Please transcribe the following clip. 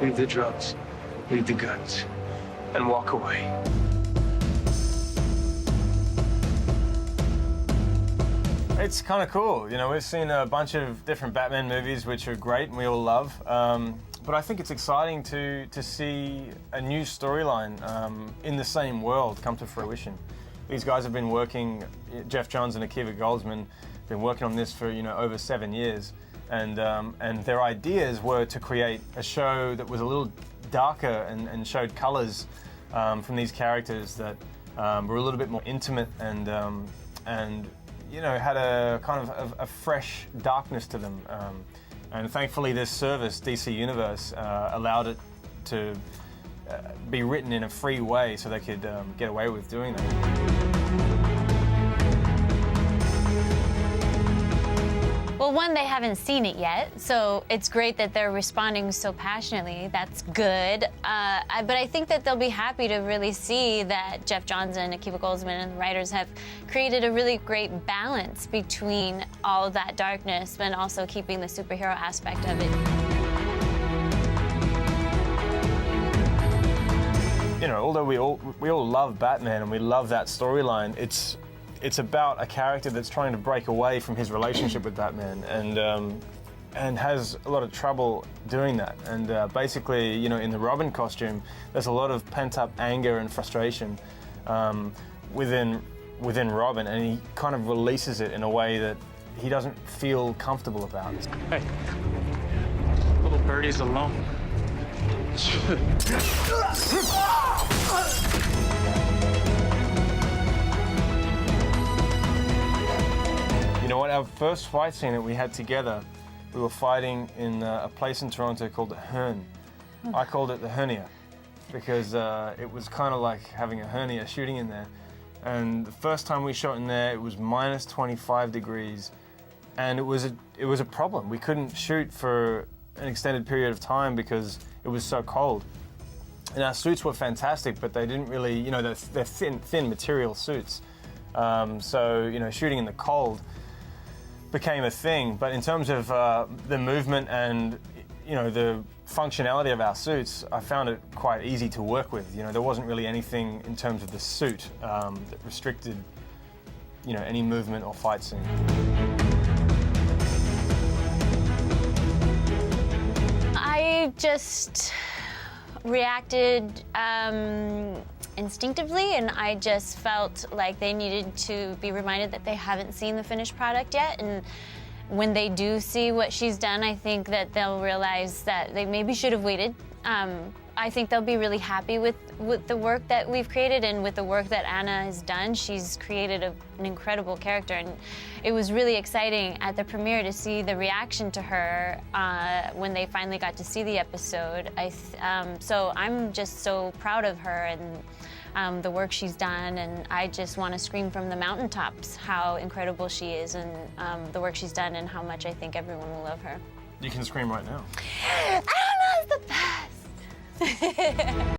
leave the drugs, leave the guns, and walk away. It's kind of cool. You know, we've seen a bunch of different Batman movies which are great and we all love. But I think it's exciting to see a new storyline in the same world come to fruition. These guys have been working, Jeff Johns and Akiva Goldsman, been working on this for over 7 years. And their ideas were to create a show that was a little darker and showed colors from these characters that were a little bit more intimate and you know, had a kind of a fresh darkness to them. And thankfully this service, DC Universe, allowed it to be written in a free way so they could get away with doing that. Well, one, they haven't seen it yet, so it's great that they're responding so passionately. That's good. But I think that they'll be happy to really see that Jeff Johns and Akiva Goldsman and the writers have created a really great balance between all of that darkness, but also keeping the superhero aspect of it. You know, although we all love Batman and we love that storyline, it's about a character that's trying to break away from his relationship with Batman and has a lot of trouble doing that. And basically, you know, in the Robin costume, there's a lot of pent-up anger and frustration within Robin, and he kind of releases it in a way that he doesn't feel comfortable about. Hey, little birdie's alone. You know what, our first fight scene that we had together, we were fighting in a place in Toronto called the Hern. I called it the hernia because it was kind of like having a hernia shooting in there. And the first time we shot in there, it was minus 25 degrees. And it was a problem. We couldn't shoot for an extended period of time because it was so cold. And our suits were fantastic, but they didn't really, you know, they're thin material suits. So, you know, shooting in the cold became a thing. But in terms of the movement and, you know, the functionality of our suits, I found it quite easy to work with. You know, there wasn't really anything in terms of the suit that restricted, you know, any movement or fight scene. I just reacted instinctively, and I just felt like they needed to be reminded that they haven't seen the finished product yet. And when they do see what she's done, I think that they'll realize that they maybe should have waited. I think they'll be really happy with the work that we've created and with the work that Anna has done. She's created an incredible character, and it was really exciting at the premiere to see the reaction to her when they finally got to see the episode. So I'm just so proud of her and the work she's done, and I just want to scream from the mountaintops how incredible she is and the work she's done and how much I think everyone will love her. You can scream right now. Anna's the best!